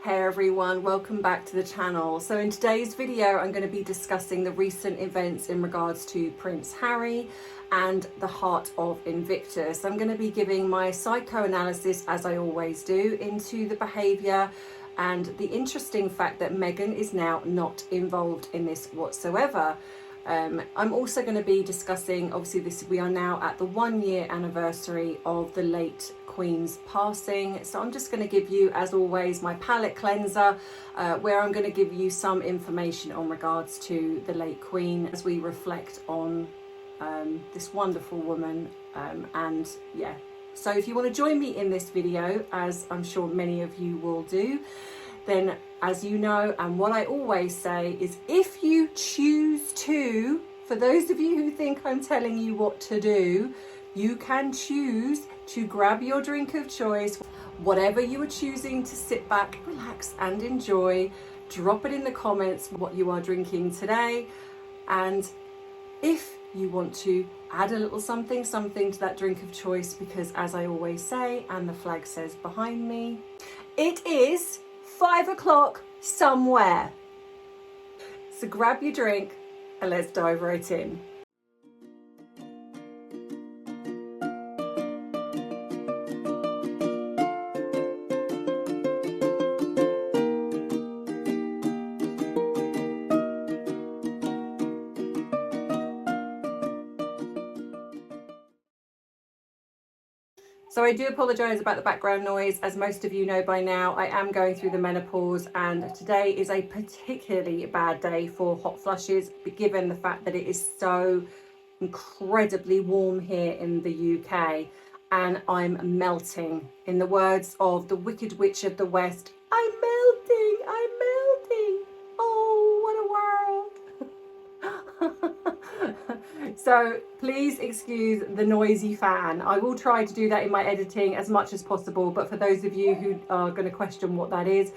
Hey everyone, welcome back to the channel. So in today's video I'm going to be discussing the recent events in regards to Prince Harry and the heart of Invictus. I'm going to be giving my psychoanalysis, as I always do, into the behaviour and the interesting fact that Meghan is now not involved in this whatsoever. I'm also going to be discussing, obviously we are now at the 1 year anniversary of the late Queen's passing, so I'm just going to give you, as always, my palate cleanser, where I'm going to give you some information on regards to the late Queen as we reflect on this wonderful woman. And yeah, so if you want to join me in this video, as I'm sure many of you will do, then as you know, and what I always say is, if you choose to, for those of you who think I'm telling you what to do, you can choose to grab your drink of choice, whatever you are choosing to sit back, relax and enjoy. Drop it in the comments what you are drinking today, and if you want to add a little something to that drink of choice, because as I always say, and the flag says behind me, it is 5 o'clock somewhere. So grab your drink and let's dive right in. So I do apologise about the background noise. As most of you know by now, I am going through the menopause, and today is a particularly bad day for hot flushes, given the fact that it is so incredibly warm here in the UK, and I'm melting. In the words of the Wicked Witch of the West, I'm melting, I'm melting. Oh, what a world. So please excuse the noisy fan. I will try to do that in my editing as much as possible, but for those of you who are going to question what that is,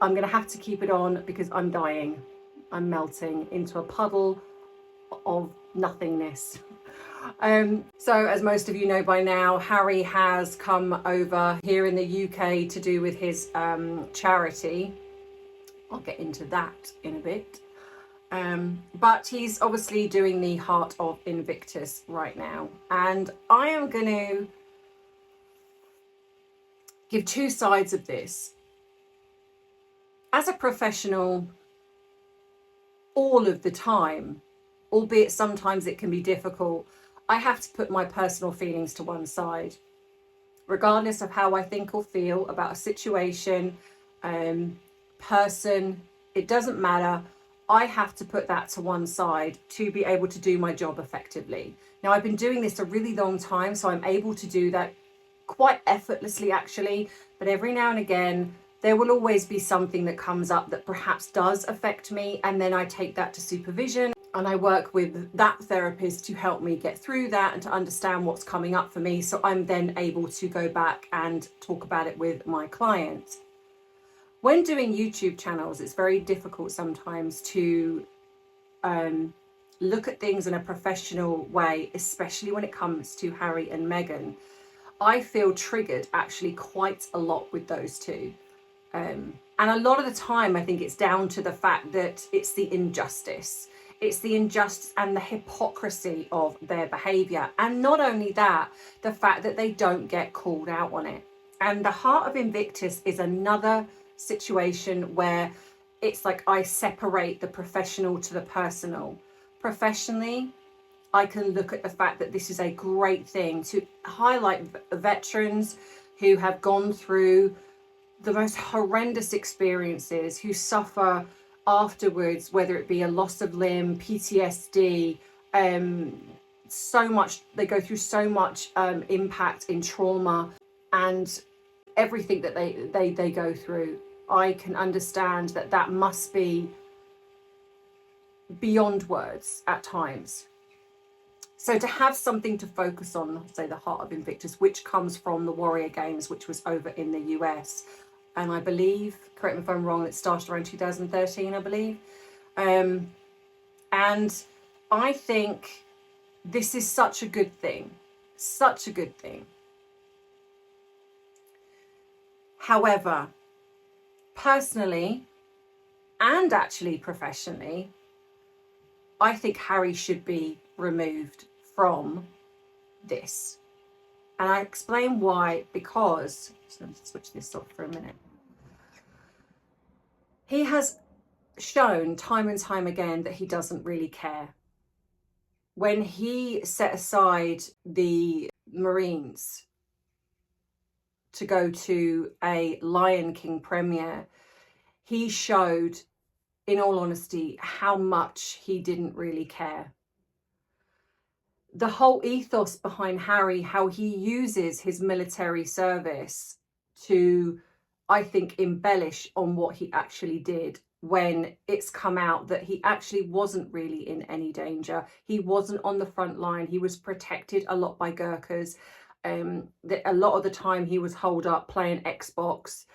I'm going to have to keep it on because I'm dying. I'm melting into a puddle of nothingness. So as most of you know by now, Harry has come over here in the UK to do with his charity. I'll get into that in a bit. But he's obviously doing the Heart of Invictus right now, and I am going to give two sides of this. As a professional, all of the time, albeit sometimes it can be difficult, I have to put my personal feelings to one side, regardless of how I think or feel about a situation, person, it doesn't matter. I have to put that to one side to be able to do my job effectively. Now, I've been doing this a really long time, so I'm able to do that quite effortlessly, actually. But every now and again, there will always be something that comes up that perhaps does affect me. And then I take that to supervision and I work with that therapist to help me get through that and to understand what's coming up for me. So I'm then able to go back and talk about it with my clients. When doing YouTube channels, it's very difficult sometimes to look at things in a professional way, especially when it comes to Harry and Meghan. I feel triggered actually quite a lot with those two. And a lot of the time, I think it's down to the fact that it's the injustice. It's the injustice and the hypocrisy of their behaviour. And not only that, the fact that they don't get called out on it. And the Heart of Invictus is another situation where it's like I separate the professional to the personal. Professionally, I can look at the fact that this is a great thing to highlight veterans who have gone through the most horrendous experiences, who suffer afterwards, whether it be a loss of limb, PTSD, so much, they go through so much impact in trauma and everything that they go through. I can understand that that must be beyond words at times. So to have something to focus on, say the Heart of Invictus, which comes from the Warrior Games, which was over in the US, and I believe, correct me if I'm wrong, it started around 2013, I believe. And I think this is such a good thing, such a good thing. However, personally and actually professionally, I think Harry should be removed from this. And I explain why, because, just going to switch this off for a minute. He has shown time and time again that he doesn't really care. When he set aside the Marines to go to a Lion King premiere, he showed, in all honesty, how much he didn't really care. The whole ethos behind Harry, how he uses his military service to, I think, embellish on what he actually did, when it's come out that he actually wasn't really in any danger. He wasn't on the front line. He was protected a lot by Gurkhas. A lot of the time he was holed up playing Xbox,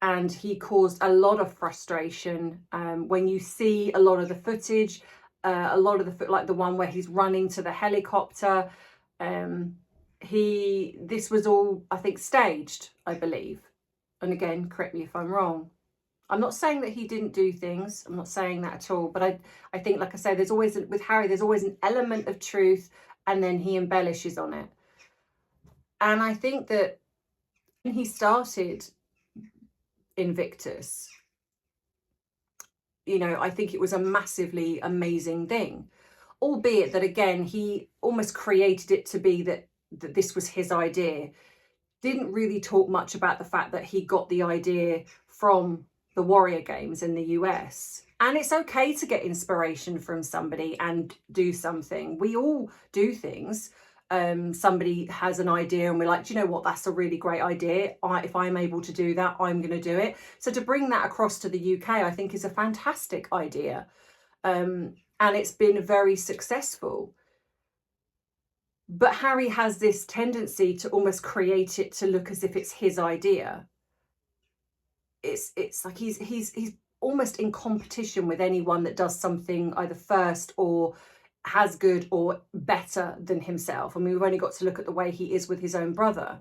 and he caused a lot of frustration. When you see a lot of the footage, like the one where he's running to the helicopter, this was all, I think, staged, I believe. And again, correct me if I'm wrong. I'm not saying that he didn't do things. I'm not saying that at all. But I think, like I say, there's always, with Harry, there's always an element of truth, and then he embellishes on it. And I think that when he started Invictus, you know, I think it was a massively amazing thing. Albeit that, again, he almost created it to be that this was his idea. Didn't really talk much about the fact that he got the idea from the Warrior Games in the US. And it's okay to get inspiration from somebody and do something. We all do things. Somebody has an idea and we're like, do you know what, that's a really great idea. If I'm able to do that, I'm going to do it. So to bring that across to the UK, I think is a fantastic idea. And it's been very successful. But Harry has this tendency to almost create it to look as if it's his idea. It's like he's almost in competition with anyone that does something either first or has good or better than himself. I mean, we've only got to look at the way he is with his own brother.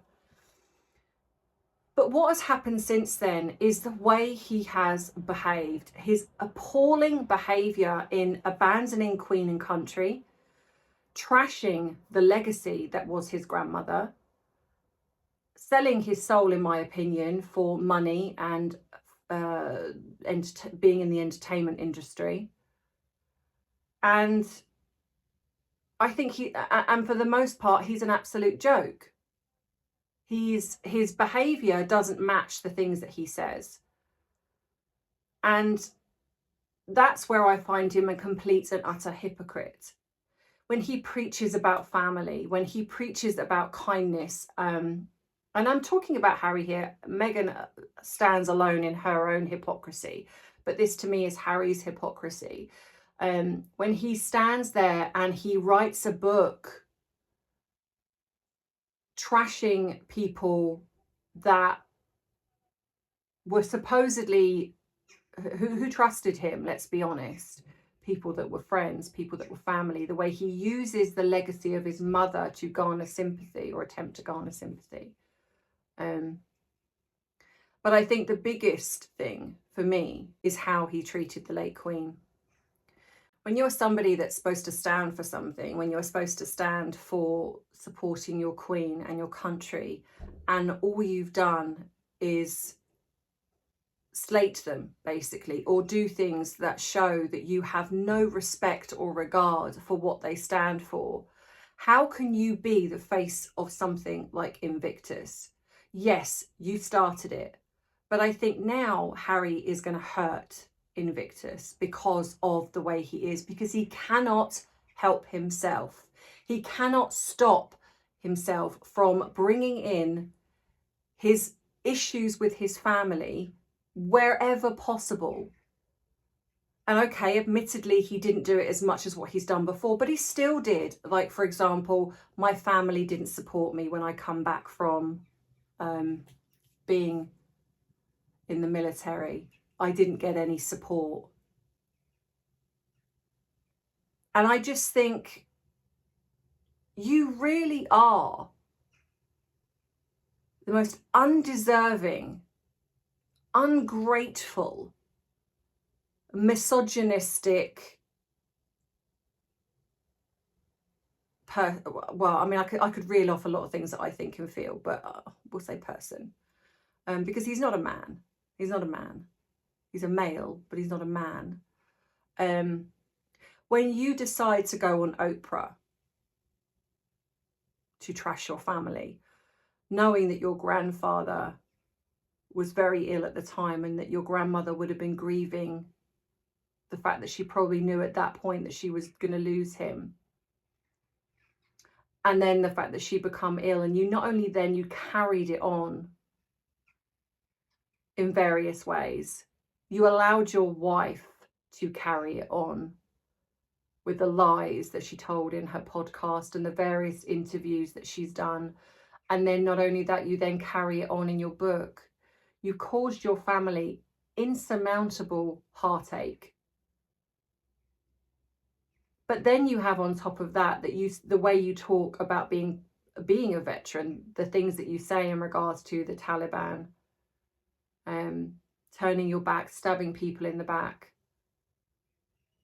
But what has happened since then is the way he has behaved, his appalling behaviour in abandoning Queen and country, trashing the legacy that was his grandmother, selling his soul, in my opinion, for money and being in the entertainment industry. And I think and for the most part, he's an absolute joke. His behaviour doesn't match the things that he says. And that's where I find him a complete and utter hypocrite. When he preaches about family, when he preaches about kindness, and I'm talking about Harry here. Meghan stands alone in her own hypocrisy, but this to me is Harry's hypocrisy. When he stands there and he writes a book trashing people that were supposedly, who trusted him, let's be honest, people that were friends, people that were family, the way he uses the legacy of his mother to garner sympathy or attempt to garner sympathy. But I think the biggest thing for me is how he treated the late Queen. When you're somebody that's supposed to stand for something, when you're supposed to stand for supporting your Queen and your country, and all you've done is slate them, basically, or do things that show that you have no respect or regard for what they stand for, how can you be the face of something like Invictus? Yes, you started it, but I think now Harry is going to hurt Invictus because of the way he is, because he cannot help himself. He cannot stop himself from bringing in his issues with his family wherever possible. And okay, admittedly, he didn't do it as much as what he's done before, but he still did. Like, for example, my family didn't support me when I come back from being in the military. I didn't get any support. And I just think you really are the most undeserving, ungrateful, misogynistic well, I mean, I could reel off a lot of things that I think and feel, but we'll say person, because he's not a man. He's not a man. He's a male, but he's not a man. When you decide to go on Oprah to trash your family, knowing that your grandfather was very ill at the time and that your grandmother would have been grieving the fact that she probably knew at that point that she was going to lose him, and then the fact that she become ill, and you not only then you carried it on in various ways, you allowed your wife to carry it on with the lies that she told in her podcast and the various interviews that she's done. And then not only that, you then carry it on in your book. You caused your family insurmountable heartache. But then you have on top of that, the way you talk about being a veteran, the things that you say in regards to the Taliban, turning your back, stabbing people in the back.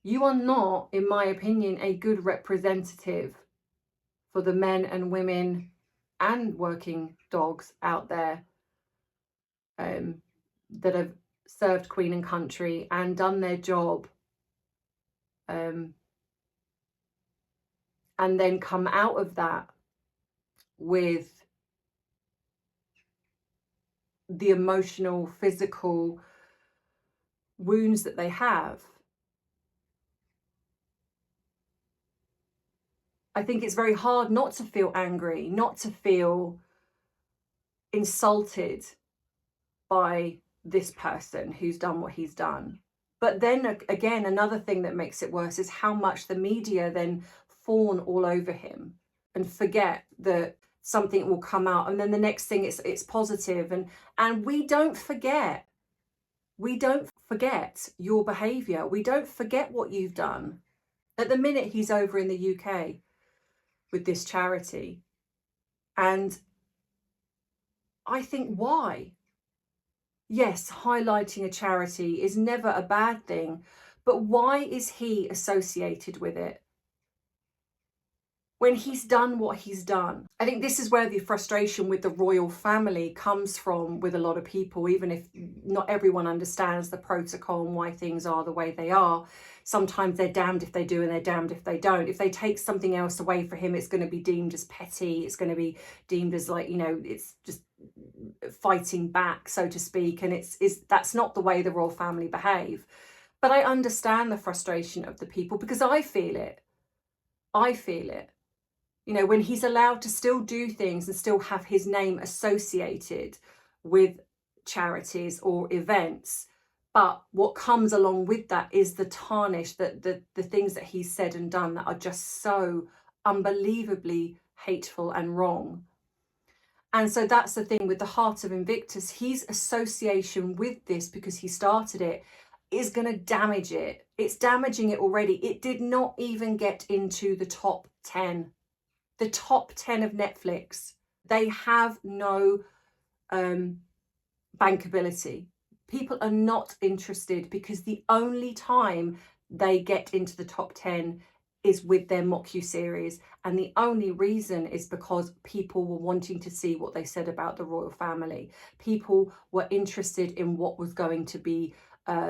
You are not, in my opinion, a good representative for the men and women and working dogs out there that have served Queen and country and done their job, and then come out of that with the emotional, physical wounds that they have. I think it's very hard not to feel angry, not to feel insulted by this person who's done what he's done. But then again, another thing that makes it worse is how much the media then fawn all over him and forget that something will come out, and then the next thing it's positive, and we don't forget. We don't forget your behaviour. We don't forget what you've done. At the minute, he's over in the UK with this charity, and I think, why? Yes, highlighting a charity is never a bad thing, but why is he associated with it when he's done what he's done? I think this is where the frustration with the royal family comes from with a lot of people, even if not everyone understands the protocol and why things are the way they are. Sometimes they're damned if they do and they're damned if they don't. If they take something else away from him, it's going to be deemed as petty. It's going to be deemed as, like, you know, it's just fighting back, so to speak. And that's not the way the royal family behave. But I understand the frustration of the people, because I feel it. I feel it. You know, when he's allowed to still do things and still have his name associated with charities or events, but what comes along with that is the tarnish, that the things that he's said and done that are just so unbelievably hateful and wrong. And so that's the thing with the Heart of Invictus. His association with this, because he started it, is going to damage it. It's damaging it already. It did not even get into the top 10. The top 10 of Netflix. They have no bankability. People are not interested, because the only time they get into the top 10 is with their mocu-series, and the only reason is because people were wanting to see what they said about the royal family. People were interested in what was going to be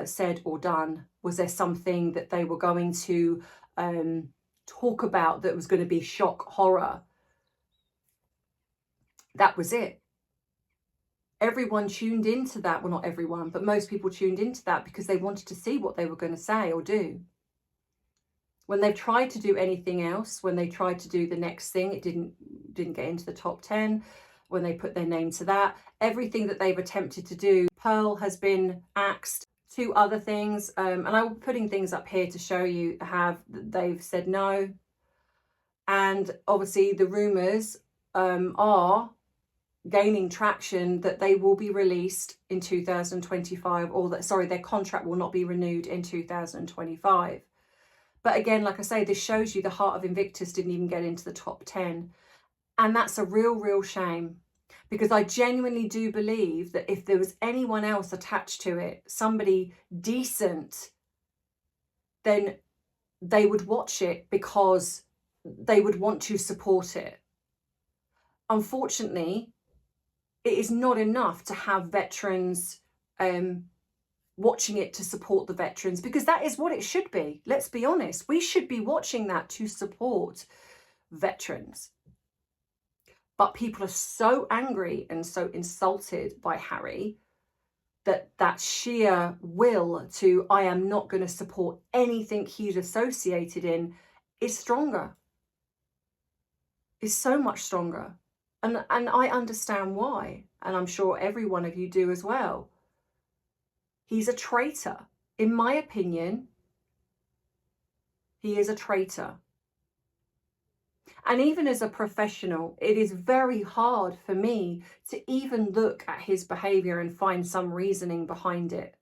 said or done. Was there something that they were going to talk about that was going to be shock horror? That was it. Everyone tuned into that. Well, not everyone, but most people tuned into that because they wanted to see what they were going to say or do. When they've tried to do anything else, when they tried to do the next thing, it didn't get into the top 10. When they put their name to that, everything that they've attempted to do, Pearl has been axed. 2 other things, and I'm putting things up here to show you they've said no. And obviously the rumours are gaining traction that they will be released in 2025, or that, sorry, their contract will not be renewed in 2025. But again, like I say, this shows you the Heart of Invictus didn't even get into the top 10. And that's a real, real shame. Because I genuinely do believe that if there was anyone else attached to it, somebody decent, then they would watch it because they would want to support it. Unfortunately, it is not enough to have veterans watching it to support the veterans, because that is what it should be. Let's be honest. We should be watching that to support veterans. But people are so angry and so insulted by Harry that sheer will to, I am not going to support anything he's associated in, is stronger. Is so much stronger. And I understand why. And I'm sure every one of you do as well. He's a traitor. In my opinion, he is a traitor. And even as a professional, it is very hard for me to even look at his behavior and find some reasoning behind it.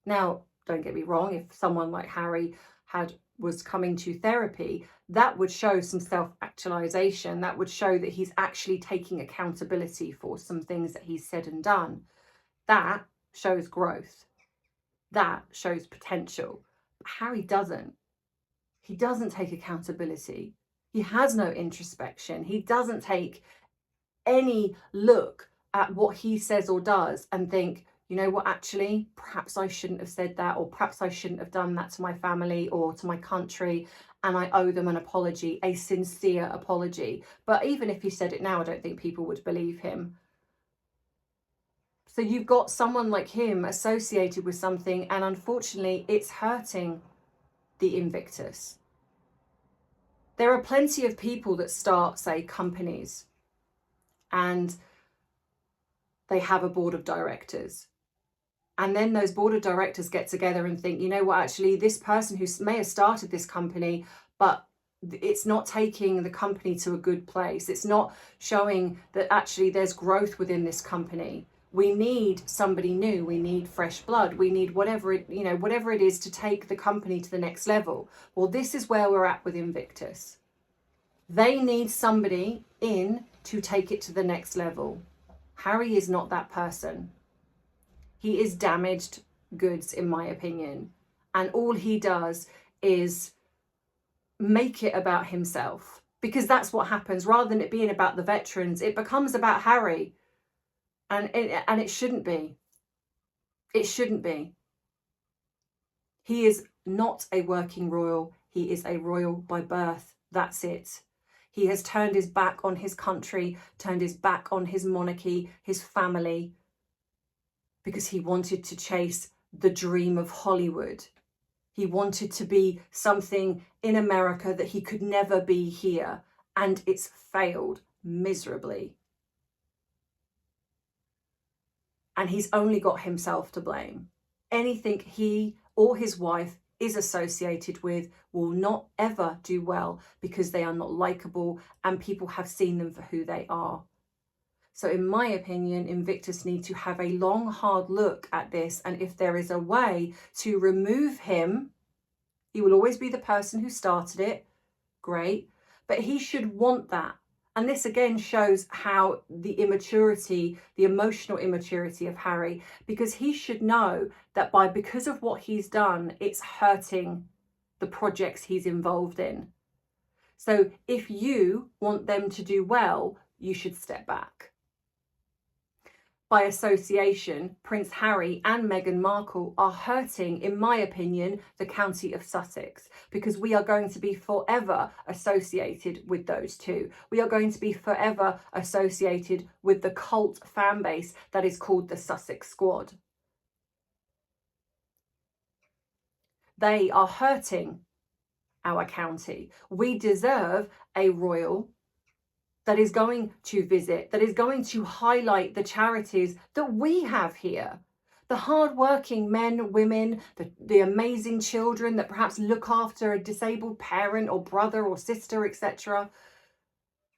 Now, don't get me wrong, if someone like Harry was coming to therapy, that would show some self-actualization. That would show that he's actually taking accountability for some things that he's said and done. That shows growth. That shows potential. But Harry doesn't. He doesn't take accountability. He has no introspection. He doesn't take any look at what he says or does and think, you know what, actually, perhaps I shouldn't have said that, or perhaps I shouldn't have done that to my family or to my country, and I owe them an apology, a sincere apology. But even if he said it now, I don't think people would believe him. So you've got someone like him associated with something, and unfortunately, it's hurting the Invictus. There are plenty of people that start, say, companies, and they have a board of directors. And then those board of directors get together and think, you know what, actually, this person who may have started this company, but it's not taking the company to a good place. It's not showing that actually there's growth within this company. We need somebody new. We need fresh blood. We need whatever it is to take the company to the next level. Well, this is where we're at with Invictus. They need somebody in to take it to the next level. Harry is not that person. He is damaged goods, in my opinion. And all he does is make it about himself, because that's what happens. Rather than it being about the veterans, it becomes about Harry. And it shouldn't be. It shouldn't be. He is not a working royal. He is a royal by birth. That's it. He has turned his back on his country, turned his back on his monarchy, his family, because he wanted to chase the dream of Hollywood. He wanted to be something in America that he could never be here, and it's failed miserably. And he's only got himself to blame. Anything he or his wife is associated with will not ever do well, because they are not likable and people have seen them for who they are. So in my opinion, Invictus need to have a long, hard look at this. And if there is a way to remove him, he will always be the person who started it. Great. But he should want that. And this again shows how the immaturity, the emotional immaturity of Harry, because he should know that because of what he's done, it's hurting the projects he's involved in. So if you want them to do well, you should step back. By association, Prince Harry and Meghan Markle are hurting, in my opinion, the county of Sussex, because we are going to be forever associated with those two. We are going to be forever associated with the cult fan base that is called the Sussex Squad. They are hurting our county. We deserve a royal that is going to visit, that is going to highlight the charities that we have here. The hardworking men, women, the amazing children that perhaps look after a disabled parent or brother or sister, etc.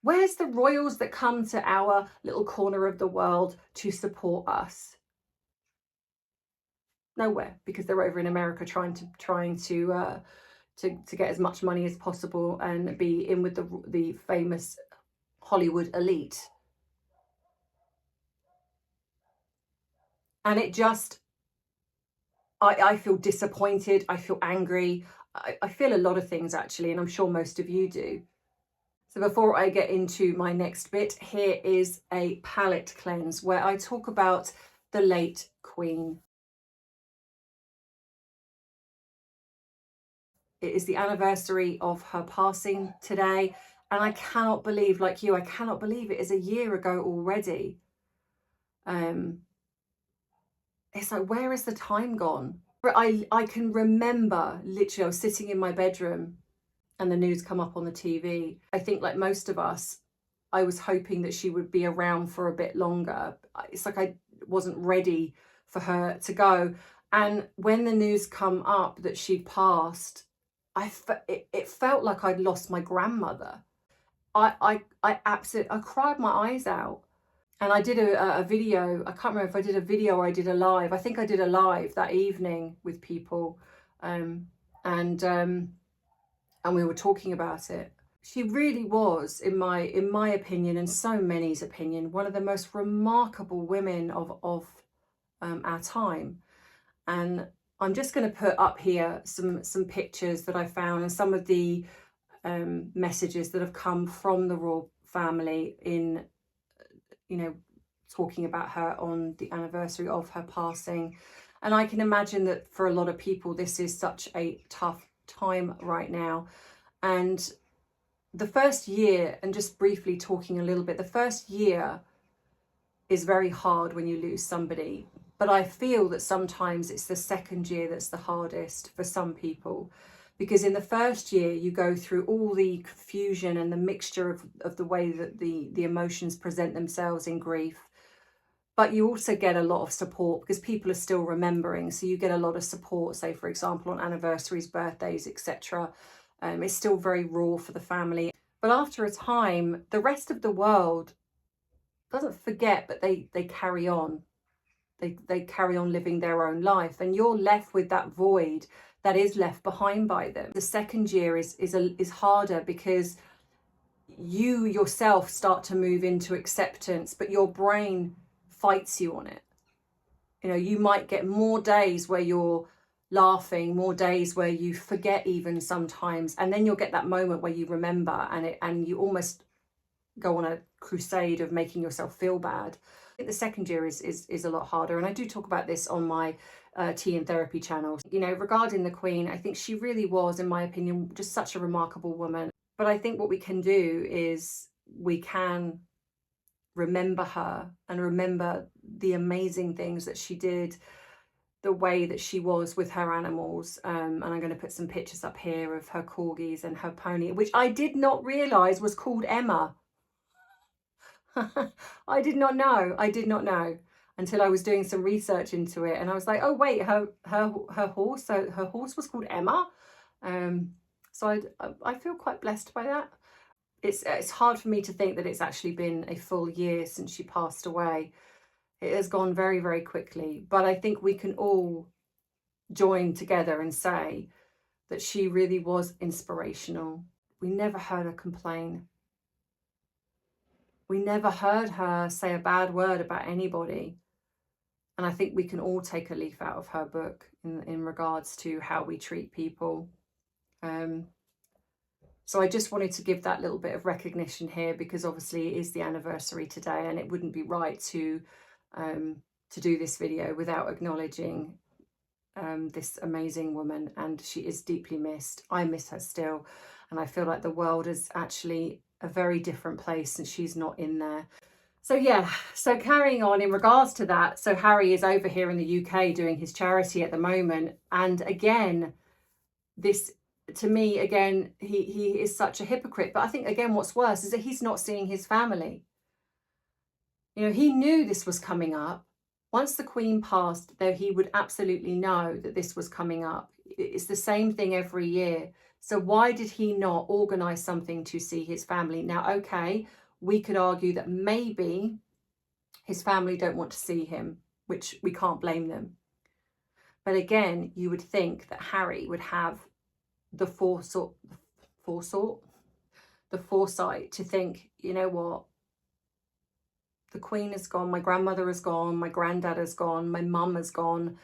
Where's the royals that come to our little corner of the world to support us? Nowhere, because they're over in America trying to get as much money as possible and be in with the famous Hollywood elite. And it just, I feel disappointed, I feel angry, I feel a lot of things actually, and I'm sure most of you do. So before I get into my next bit, here is a palette cleanse where I talk about the late Queen. It is the anniversary of her passing today, and I cannot believe, like you, I cannot believe it is a year ago already. It's like, where is the time gone? I can remember, literally, I was sitting in my bedroom and the news come up on the TV. I think, like most of us, I was hoping that she would be around for a bit longer. It's like I wasn't ready for her to go. And when the news come up that she'd passed, it felt like I'd lost my grandmother. I absolutely, I cried my eyes out. And I did a video, I can't remember if I did a video or I did a live. I think I did a live that evening with people. And we were talking about it. She really was, in my opinion, and so many's opinion, one of the most remarkable women of our time. And I'm just going to put up here some pictures that I found and some of the messages that have come from the royal family in, you know, talking about her on the anniversary of her passing. And I can imagine that for a lot of people, this is such a tough time right now. And the first year, and just briefly talking a little bit, the first year is very hard when you lose somebody. But I feel that sometimes it's the second year that's the hardest for some people. Because in the first year, you go through all the confusion and the mixture of the way that the emotions present themselves in grief. But you also get a lot of support because people are still remembering. So you get a lot of support, say, for example, on anniversaries, birthdays, etc. It's still very raw for the family. But after a time, the rest of the world doesn't forget, but they carry on. They carry on living their own life. And you're left with that void that is left behind by them. The second year is harder because you yourself start to move into acceptance, but your brain fights you on it. You know, you might get more days where you're laughing, more days where you forget even sometimes, and then you'll get that moment where you remember, and you almost go on a crusade of making yourself feel bad. I think the second year is a lot harder, and I do talk about this on my Tea and Therapy channel. You know, regarding the Queen, I think she really was, in my opinion, just such a remarkable woman. But I think what we can do is we can remember her and remember the amazing things that she did, the way that she was with her animals. And I'm going to put some pictures up here of her corgis and her pony, which I did not realise was called Emma. I did not know until I was doing some research into it, and I was like, oh wait, her horse was called Emma. So I feel quite blessed by that. It's hard for me to think that it's actually been a full year since she passed away. It has gone very, very quickly, but I think we can all join together and say that she really was inspirational. We never heard her complain. We never heard her say a bad word about anybody. And I think we can all take a leaf out of her book in regards to how we treat people. So I just wanted to give that little bit of recognition here, because obviously it is the anniversary today, and it wouldn't be right to do this video without acknowledging this amazing woman. And she is deeply missed. I miss her still, and I feel like the world is actually a very different place and she's not in there. So yeah, so carrying on in regards to that, so Harry is over here in the UK doing his charity at the moment, and again, this, to me, again, he is such a hypocrite. But I think, again, what's worse is that he's not seeing his family. You know, he knew this was coming up. Once the Queen passed, though, he would absolutely know that this was coming up. It's the same thing every year. So why did he not organise something to see his family? Now, okay, we could argue that maybe his family don't want to see him, which we can't blame them. But again, you would think that Harry would have the foresight to think, you know what, the Queen is gone, my grandmother is gone, my granddad is gone, my mum is gone.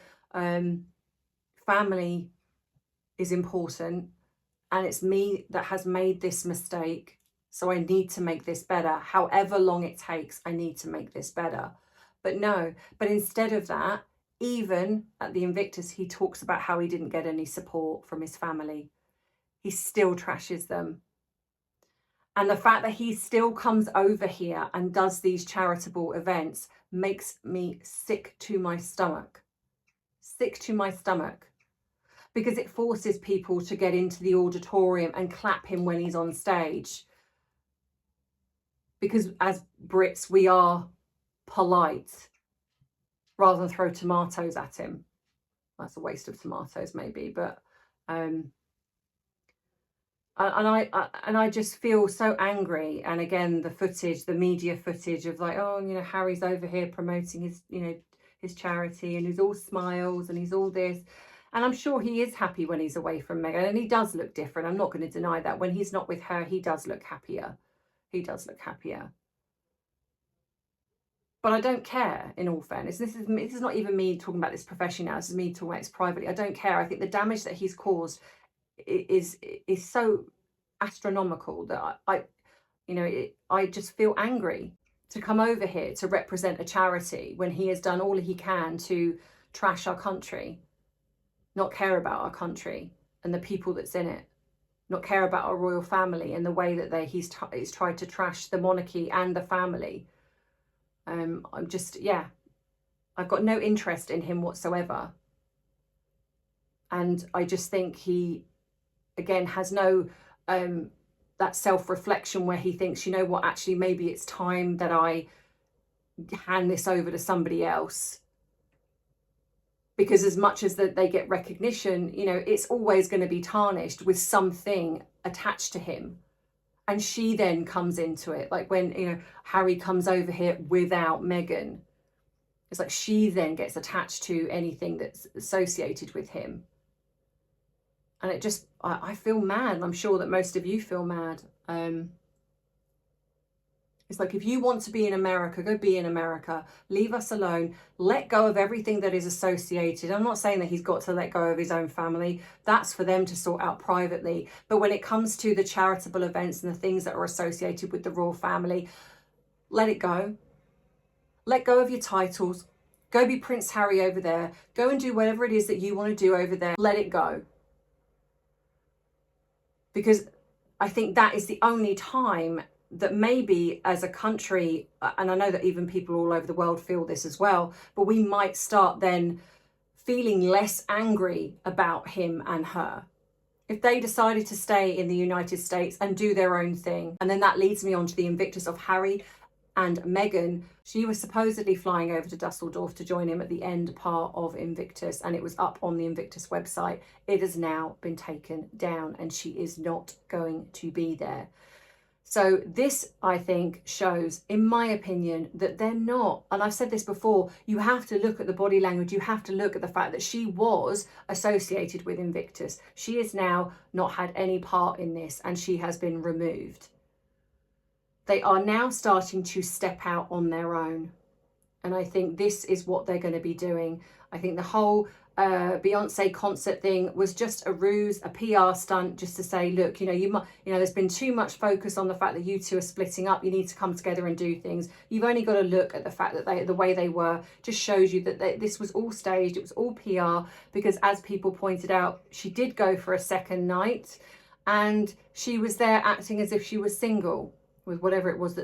Family is important, and it's me that has made this mistake. So I need to make this better. However long it takes, I need to make this better. But no, but instead of that, even at the Invictus, he talks about how he didn't get any support from his family. He still trashes them. And the fact that he still comes over here and does these charitable events makes me sick to my stomach. Sick to my stomach. Because it forces people to get into the auditorium and clap him when he's on stage. Because as Brits, we are polite rather than throw tomatoes at him. That's a waste of tomatoes maybe, but and I just feel so angry. And again, the footage, the media footage of like, oh, you know, Harry's over here promoting his, you know, his charity, and he's all smiles and he's all this. And I'm sure he is happy when he's away from Meghan, and he does look different. I'm not going to deny that. When he's not with her, he does look happier. He does look happier. But I don't care, in all fairness. This is not even me talking about this professionally now. This is me talking about this privately. I don't care. I think the damage that he's caused is so astronomical that I just feel angry to come over here to represent a charity when he has done all he can to trash our country, not care about our country and the people that's in it, not care about our royal family and the way that he's tried to trash the monarchy and the family. I'm just, yeah, I've got no interest in him whatsoever. And I just think he, again, has no that self-reflection where he thinks, you know what, actually maybe it's time that I hand this over to somebody else. Because as much as that they get recognition, you know, it's always going to be tarnished with something attached to him. And she then comes into it, like when, you know, Harry comes over here without Meghan. It's like she then gets attached to anything that's associated with him. And it just, I feel mad. I'm sure that most of you feel mad. It's like, if you want to be in America, go be in America. Leave us alone. Let go of everything that is associated. I'm not saying that he's got to let go of his own family. That's for them to sort out privately. But when it comes to the charitable events and the things that are associated with the royal family, let it go. Let go of your titles. Go be Prince Harry over there. Go and do whatever it is that you want to do over there. Let it go. Because I think that is the only time that maybe as a country, and I know that even people all over the world feel this as well, but we might start then feeling less angry about him and her. If they decided to stay in the United States and do their own thing. And then that leads me on to the Invictus of Harry and Meghan. She was supposedly flying over to Dusseldorf to join him at the end part of Invictus, and it was up on the Invictus website. It has now been taken down and she is not going to be there. So this, I think, shows, in my opinion, that they're not, and I've said this before, you have to look at the body language, you have to look at the fact that she was associated with Invictus. She has now not had any part in this and she has been removed. They are now starting to step out on their own. And I think this is what they're going to be doing. I think the whole Beyonce concert thing was just a ruse, a PR stunt, just to say, look, there's been too much focus on the fact that you two are splitting up. You need to come together and do things. You've only got to look at the fact that the way they were just shows you that this was all staged. It was all PR, because as people pointed out, she did go for a second night and she was there acting as if she was single with whatever it was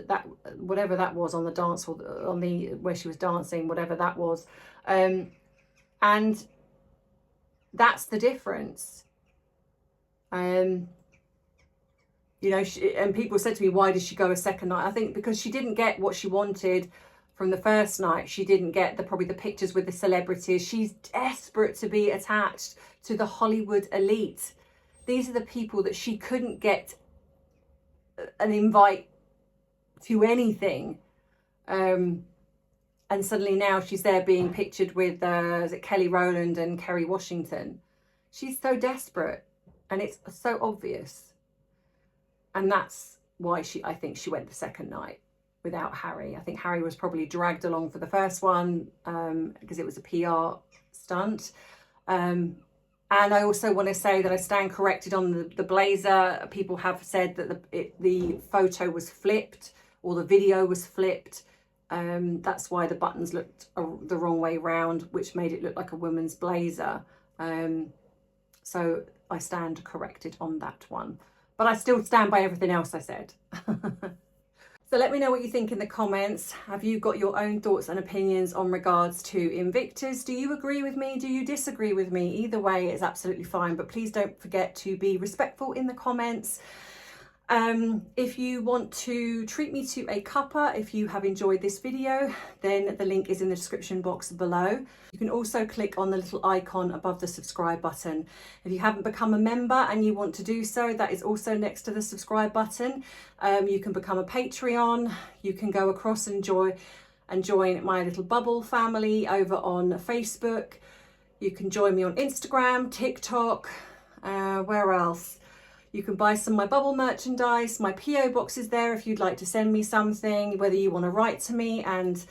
whatever that was on the dance hall, where she was dancing, whatever that was. And that's the difference. And people said to me, why did she go a second night? I think because she didn't get what she wanted from the first night. She didn't get probably the pictures with the celebrities. She's desperate to be attached to the Hollywood elite. These are the people that she couldn't get an invite to anything. And suddenly now she's there being pictured with is it Kelly Rowland and Kerry Washington. She's so desperate and it's so obvious. And that's why I think she went the second night. without Harry. I think Harry was probably dragged along for the first one because it was a PR stunt. And I also want to say that I stand corrected on the blazer. People have said that the photo was flipped, or the video was flipped. That's why the buttons looked the wrong way round, which made it look like a woman's blazer. So I stand corrected on that one. But I still stand by everything else I said. So let me know what you think in the comments. Have you got your own thoughts and opinions on regards to Invictus? Do you agree with me? Do you disagree with me? Either way, it's absolutely fine. But please don't forget to be respectful in the comments. If you want to treat me to a cuppa, if you have enjoyed this video, then the link is in the description box below. You can also click on the little icon above the subscribe button. If you haven't become a member and you want to do so, that is also next to the subscribe button. You can become a Patreon. You can go across and join my little bubble family over on Facebook. You can join me on Instagram, TikTok, where else? You can buy some of my bubble merchandise. My PO box is there if you'd like to send me something, whether you want to write to me and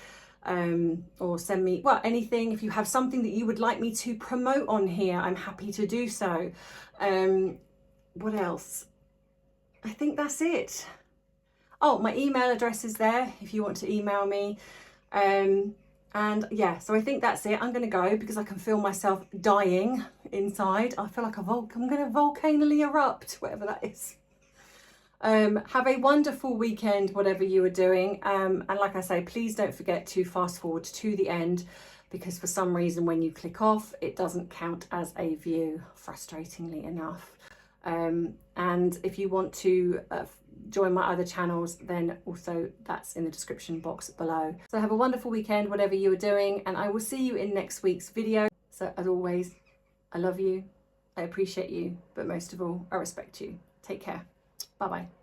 or send me, well, anything. If you have something that you would like me to promote on here, I'm happy to do so. What else? I think that's it. Oh, my email address is there if you want to email me. And yeah, so I think that's it. I'm going to go because I can feel myself dying inside. I feel like I'm going to volcanically erupt, whatever that is. Have a wonderful weekend, whatever you are doing. And like I say, please don't forget to fast forward to the end, because for some reason when you click off, it doesn't count as a view, frustratingly enough. And if you want to join my other channels, then also that's in the description box below. So have a wonderful weekend, whatever you are doing, and I will see you in next week's video. So as always, I love you, I appreciate you, but most of all, I respect you. Take care. Bye bye.